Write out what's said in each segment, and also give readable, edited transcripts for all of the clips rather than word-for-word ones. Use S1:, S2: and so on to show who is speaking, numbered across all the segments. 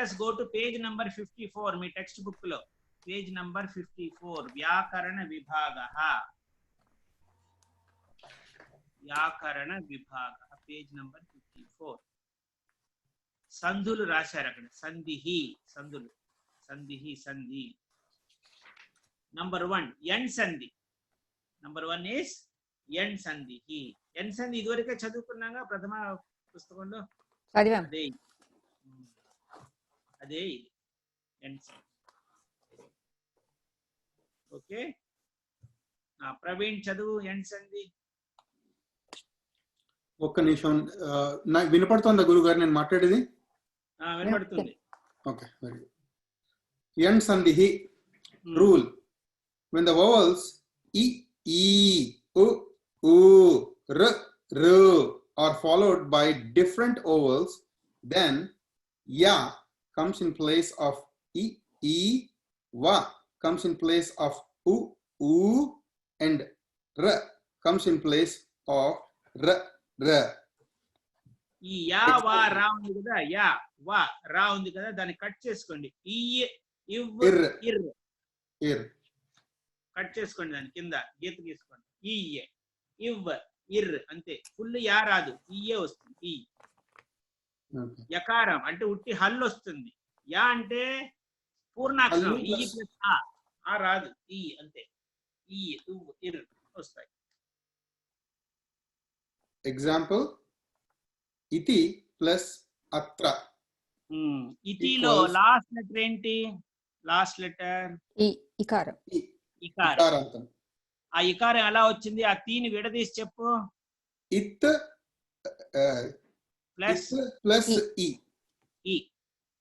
S1: us go to page number 54 me text book లో page number 54 వ్యాకరణ విభాగః page number 54 సంధులు రాశారు అక్కడ సంధిహి సంధులు సంధిహి సంధి నంబర్ 1 ఎండ్ సంధి నంబర్ 1 is ఎండ్ సంధిహి ఎండ్ సంధి ఇదివరకే చదువుకున్నాగా ప్రథమ పుస్తకంలో
S2: చదివాం
S1: అదే ఎండ్ సంధి ఓకే ప్రవీణ్ చదువు ఎండ్ సంధి
S3: ఒక్క నిమిషం నాకు వినపడుతుందా గురుగారు నేను మాట్లాడేది
S1: వినపడుతుంది
S3: ఓకే వెరీ గుడ్ ఎండ్ సంధి rule when the vowels e e u u r r are followed by different vowels, then ya comes in place of e e, va comes in place of u u, and r comes in place of r r.
S1: ఈ yeah వా రా ఉంది కదా yeah వా రా ఉంది కదా దాన్ని కట్ చేసుకోండి ఈ ఇవ్ ఇర్
S3: ఇర్
S1: కట్ చేసుకోండి దాని కింద గీత గీసుకోండి ఈ ఇవ్ ఇర్ అంతే ఫుల్ యా రాదు ఈయే వస్తుంది ఈ యకారం అంటే ఉట్టి హల్ వస్తుంది యా అంటే పూర్ణాక్షరం ఈ ప్లస్ ఆ రాదు ఈ అంతే ఈ ఇవ్ ఇర్ వస్తాయి
S3: ఎగ్జాంపుల్ ఇతి ప్లస్ అత్ర
S1: ఇతిలో లాస్ట్ లెటర్ ఏంటి లాస్ట్ లెటర్
S2: ఇకారం
S3: ఇకారాంతం
S1: ఆ ఇకారం ఎలా వచ్చింది ఆ తీని విడదీసి చెప్పు
S3: ఇత్
S1: ప్లస్
S3: ప్లస్ ఈ
S1: ఈ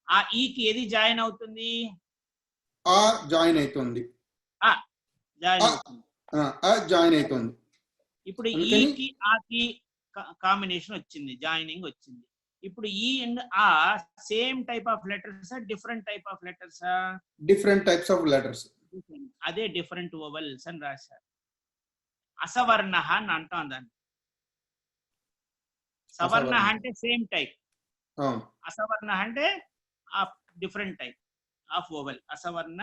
S1: ఆ ఈకి ఏది జాయిన్ అవుతుంది
S3: ఆ జాయిన్ అవుతుంది
S1: ఆ జాయిన్ అవుతుంది
S3: ఆ జాయిన్ అవుతుంది
S1: ఇప్పుడు ఈకి ఆకి కాంబినేషన్ వచ్చింది జాయినింగ్ వచ్చింది ఇప్పుడు ఈ అండ్ ఆ same type of letters different type of letters
S3: different types of letters
S1: అదే డిఫరెంట్ వోవెల్స్ అని రాశారు అసవర్ణ అని అంటాం దాన్ని సవర్ణ అంటే సేమ్ టైప్ అసవర్ణ అంటే డిఫరెంట్ టైప్ ఆఫ్ వోవెల్ అసవర్ణ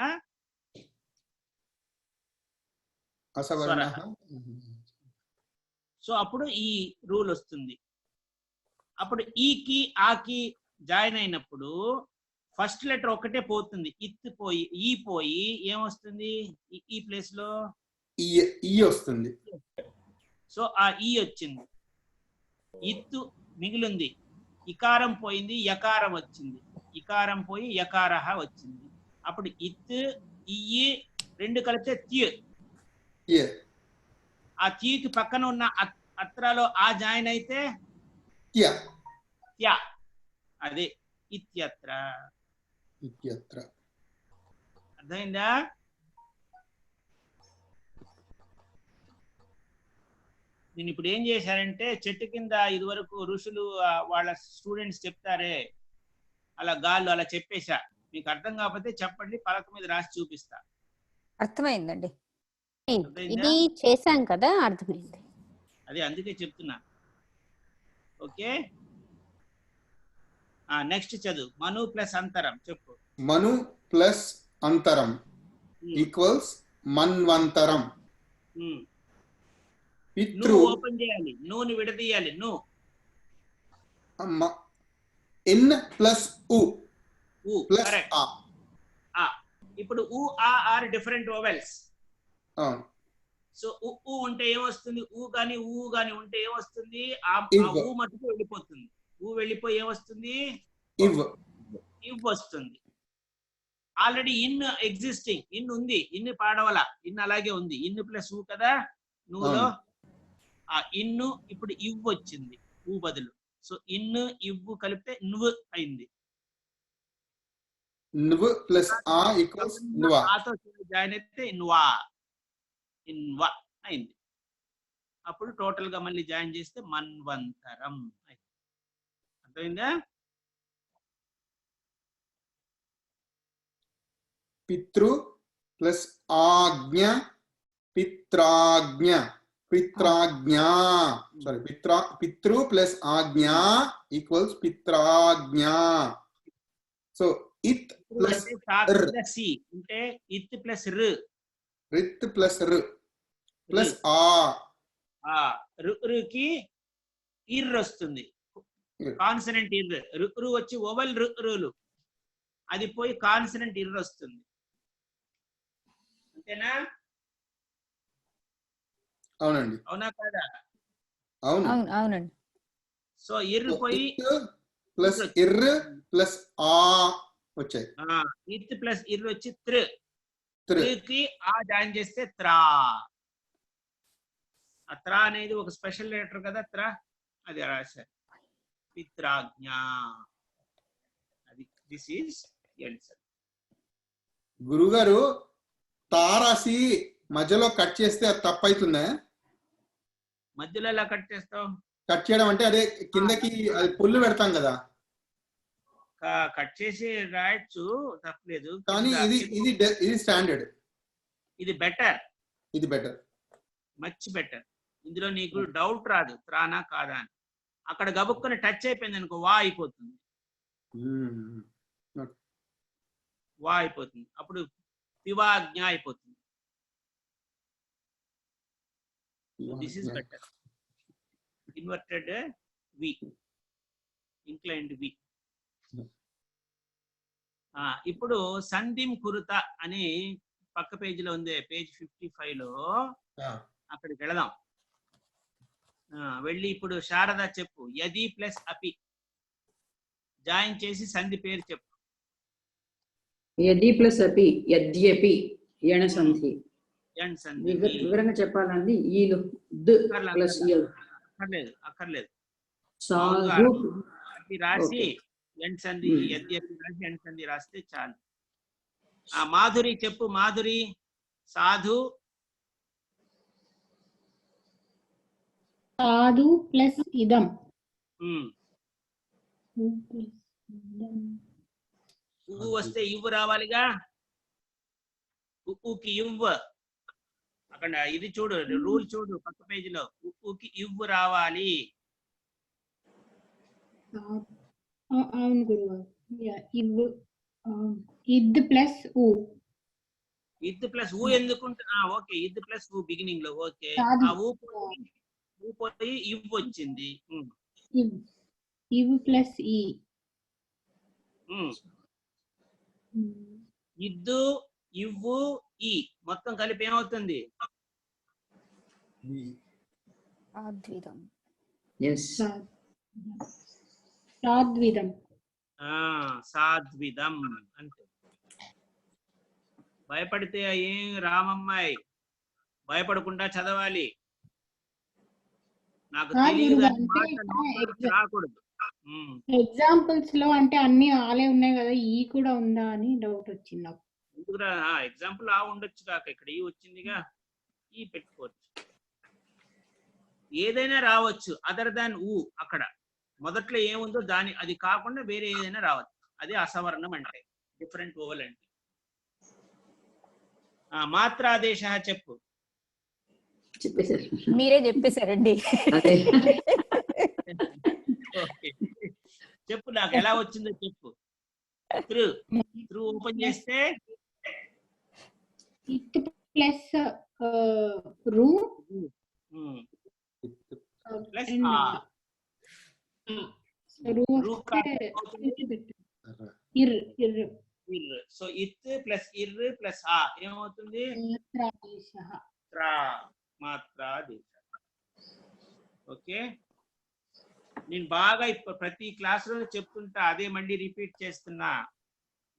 S1: సో అప్పుడు ఈ రూల్ వస్తుంది అప్పుడు ఈకి ఆకి జాయిన్ అయినప్పుడు ఫస్ట్ లెటర్ ఒకటే పోతుంది ఇత్ పోయి ఈ పోయి ఏమొస్తుంది ఈ ప్లేస్ లో
S3: ఈ వస్తుంది
S1: సో ఆ ఈ వచ్చింది ఇత్తు మిగిలింది ఇకారం పోయింది యకారం వచ్చింది ఇకారం పోయి యకారహ వచ్చింది అప్పుడు ఇత్ ఈ రెండు కలిపితే త్యు ఆ త్యూకి పక్కన ఉన్న అత్రలో ఆ జాయిన్ అయితే త్యా అదే ఇత్యత్ర
S3: ఇత్యత్ర
S1: అర్థమైందా నేను ఇప్పుడు ఏం చేశారంటే చెట్టు కింద ఇదివరకు ఋషులు వాళ్ళ స్టూడెంట్స్ చెప్తారే అలా గాళ్ళు అలా చెప్పేశా మీకు అర్థం కాకపోతే చెప్పండి పలక మీద రాసి చూపిస్తా
S2: అర్థమైందండి
S4: ఇది చేశాం కదా అర్థమైంది
S1: అదే అందుకే చెప్తున్నా ఓకే నెక్స్ట్ చదువు మను ప్లస్ అంతరం చెప్పు
S3: మను ప్లస్ అంతరం ఈక్వల్స్ మన్వంతరం పితృ
S1: ఓపెన్ చేయాలి నూని విడదీయాలి ను
S3: ఎన్ ప్లస్ ఉ ప్లస్
S1: కరెక్ట్ ఇప్పుడు ఉ ఆ ఆర్ డిఫరెంట్ వోవెల్స్ సో ఉ ఉంటే ఏమొస్తుంది ఊ గాని ఉంటే ఏమొస్తుంది ఆ ఊ మటుకు వెళ్ళిపోతుంది ఊ వెళ్ళిపోయి ఏమొస్తుంది ఇవ్ వస్తుంది ఆల్రెడీ ఇన్ ఎగ్జిస్టింగ్ ఇన్ ఉంది ఇన్ పాడవల ఇన్ అలాగే ఉంది ఇన్ ప్లస్ ఊ కదా నువ్వులో ఆ ఇన్ను ఇప్పుడు ఇవ్ వచ్చింది ఊ బదులు సో ఇన్ ఇవ్వు కలిపితే నువ్వు అయింది
S3: నువ్వు ప్లస్ ఆ ఈక్వల్స్ నువ్వా
S1: ఆతో జాయిన్ అయితే ఇన్వా అయింది అప్పుడు టోటల్ గా మళ్ళీ జాయిన్ చేస్తే మన్వంతరం అర్థమైందా
S3: పితృ ప్లస్ ఆజ్ఞ పిత్రాజ్ఞ పిత్రాజ్ఞా సారీ పితృ ప్లస్ ఆజ్ఞ ఈక్వల్స్ పిత్రాజ్ఞ సో ఇత్ ప్లస్
S1: సి అంటే ఇత్ ప్లస్ ర్,
S3: రిత్ ప్లస్ ర్ ప్లస్ ఆ
S1: రుకి ఇర్ వస్తుంది, కాన్సనెంట్ ఇర్. రు వచ్చి ఓవల్ రులు, అది పోయి కాన్సనెంట్ ఇర్ వస్తుంది. అంతేనా?
S3: అవునండి.
S1: అవునా కాదా?
S3: అవును.
S2: అవునండి.
S1: సో ఇర్ పోయి
S3: ప్లస్ ఇర్ ప్లస్ ఆ వచ్చాయి.
S1: ఇత్ ప్లస్ ఇర్ వచ్చి త్రకి ఆ జాయిన్ చేస్తే త్రా. ఆ త్రా అనేది ఒక స్పెషల్ లెటర్ కదా, త్రా అది రాశారు. పిత్రాజ్ఞ. అది దిస్ ఈస్ ఎన్సర్.
S3: గురుగారు తారాసి మధ్యలో కట్ చేస్తే అది తప్పు అవుతుందా?
S1: మధ్యలో ఎలా కట్ చేస్తావు?
S3: కట్ చేయడం అంటే అదే కిందకి అది పుల్లు పెడతాం కదా,
S1: కట్ చేసి రాయొచ్చు, తప్పలేదు.
S3: కానీ ఇది స్టాండర్డ్.
S1: ఇది బెటర్,
S3: ఇది బెటర్,
S1: మచ్ బెటర్. ఇందులో నీకు డౌట్ రాదు త్రానా కాదా అని. అక్కడ గబుక్కుని టచ్ అయిపోయింది అనుకో, వా అయిపోతుంది. వా అయిపోతుంది, అప్పుడు పివాజ్ఞ అయిపోతుంది. This is better. Inverted V, inclined V. ఇప్పుడు సంధిం కురుత అని పక్క పేజీలో ఉంది, పేజ్ 55 లో. అక్కడికి వెళదాం. వెళ్ళి ఇప్పుడు శారద చెప్పు, యది ప్లస్ అపి జాయిన్ చేసి సంధి పేరు చెప్పు.
S5: యది ప్లస్ అపి, యద్యపి, యణ సంధి.
S1: యణ్ సంధి
S5: వివరంగా చెప్పాలండి. ఈలు ద ప్లస్ యల్.
S1: అక్కర్లేదు.
S5: సాధు
S1: రాసి యణ్ సంధి, యద్యపి రాసి యణ్ సంధి రాస్తే చాలు. మాధురి చెప్పు. మాధురి, సాధు
S4: సాధు ప్లస్ ఇదం.
S1: ఊ వస్తే ఇవ్వు రావాలిగా. ఉప్పుకి ఇవ్వు. అక్కడ ఇది చూడు, రూల్ చూడు పక్క పేజీలో. ఉప్పుకి ఇవ్వు రావాలి.
S4: అవును గురువు. ఇద్ ప్లస్ ఊ.
S1: ఇద్ ప్లస్ ఊ ఎందుకుంటా? ఓకే, ఇద్ ప్లస్ ఊ బిగినింగ్ లో. ఓకే, ఆ ఊ పోయి ఇవ్వు వచ్చింది.
S4: ఇవ్ ప్లస్ ఈ.
S1: ఇద్దు, ఇవ్వు, ఈ మొత్తం కలిపి ఏమవుతుంది?
S2: సాద్విదం.
S4: సాద్విదం.
S1: సాద్విదం అంటే. భయపడితే ఏం రామమ్మాయి, భయపడకుండా చదవాలి. నాకు తెలియదు రాకూడదు.
S4: ఎగ్జాంపుల్స్ లో అంటే అన్ని ఆలే ఉన్నాయి కదా, ఈ కూడా ఉందా అని డౌట్ వచ్చింది నాకు.
S1: ఎందుకురా, ఎగ్జాంపుల్ ఆ ఉండొచ్చు కాక, ఇక్కడ ఈ వచ్చిందిగా, ఈ పెట్టుకోవచ్చు. ఏదైనా రావచ్చు అదర్ దాన్ ఊ. అక్కడ మొదట్లో ఏముందో దాని అది కాకుండా వేరే ఏదైనా రావచ్చు. అది అసవర్ణం అంటే, డిఫరెంట్ ఓవల్ అంటే. మాత్రాదేశ చెప్పు.
S2: మీరే చెప్పేశారండి.
S1: చెప్పు, నాకు ఎలా వచ్చిందో చెప్పు. త్రూ ఓపెన్ చేస్తే
S4: ఇత్ ప్లస్ రు
S1: ప్లస్ సో ఇత్ ప్లస్ ఇర్ ప్లస్ ఆ ఏమవుతుంది? మాత్రాదేశ. ఓకే, నేను బాగా ప్రతి క్లాస్ లో చెప్తుంటా, అదే మళ్ళీ రిపీట్ చేస్తున్నా.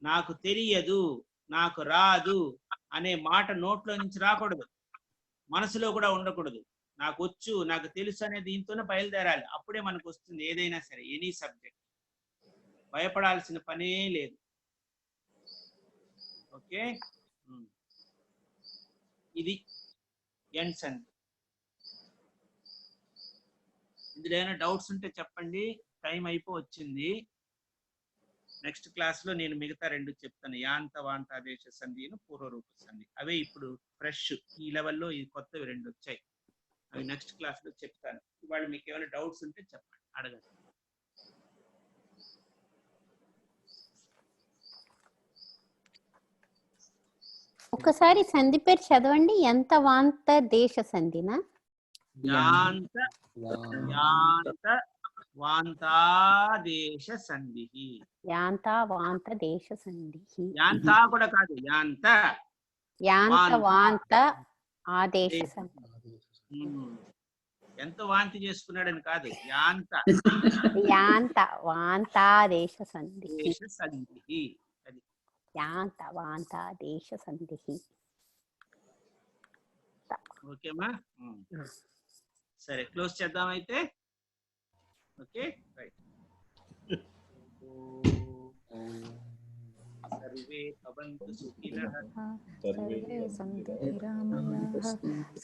S1: నాకు తెలియదు, నాకు రాదు అనే మాట నోట్లో నుంచి రాకూడదు, మనసులో కూడా ఉండకూడదు. నాకు వచ్చు, నాకు తెలుసు అనే దీంతోనే బయలుదేరాలి. అప్పుడే మనకు వస్తుంది ఏదైనా సరే, ఎనీ సబ్జెక్ట్. భయపడాల్సిన పనే లేదు. ఓకే, ఇది ఎండ్స్ అండి. ఇందులో ఏమైనా డౌట్స్ ఉంటే చెప్పండి. టైం అయిపోవచ్చింది. నెక్స్ట్ క్లాస్ లో నేను మిగతా రెండు చెప్తాను, యాంత వాంతాదేశ సంధిను పూర్వరూప సంధి. అవే ఇప్పుడు ఫ్రెష్ ఈ లెవెల్లో ఈ కొత్తవి రెండు వచ్చాయి. అవి నెక్స్ట్ క్లాస్ లో చెప్తాను. ఇవాళ మీకు ఏమైనా డౌట్స్ ఉంటే చెప్పండి, అడగండి.
S2: ఒకసారి సంధి పేరు చదవండి. ఎంత వాంత దేశ సంధినా?
S1: యాంత యాంత వాంతాదేశ సంధిః.
S2: యాంత వాంత దేశ సంధిః.
S1: యాంత కూడా కాదు, యాంత
S2: యాంత వాంత ఆదేశ సంధి.
S1: ఎంత వాంతి చేసుకున్నాడని కాదు, యాంత
S2: యాంత వాంతాదేశ సంధి.
S1: దేశ సంధిః. అది
S2: యాంత వాంతాదేశ సంధి.
S1: ఓకేమా? సరే, క్లోజ్ చేద్దాం అయితే. Okay, right. సర్వే భవంతు సుఖినః,
S6: సర్వే సంతు నిరామయాః,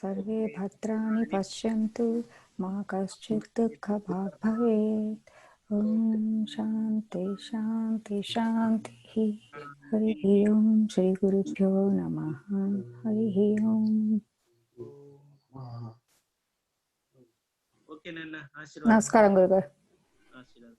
S6: సర్వే భద్రాణి పశ్యంతు, మా కశ్చిత్ దుఃఖభాగ్ భవేత్. ఓం శాంతి శాంతి శాంతి. హరి ఓం. శ్రీ గురుభ్యో నమః. హరి ఓం.
S1: ఓకేనన్నా, ఆశీర్వాదం.
S6: నమస్కారం గురుగారు.
S1: ఆశీర్వాదం.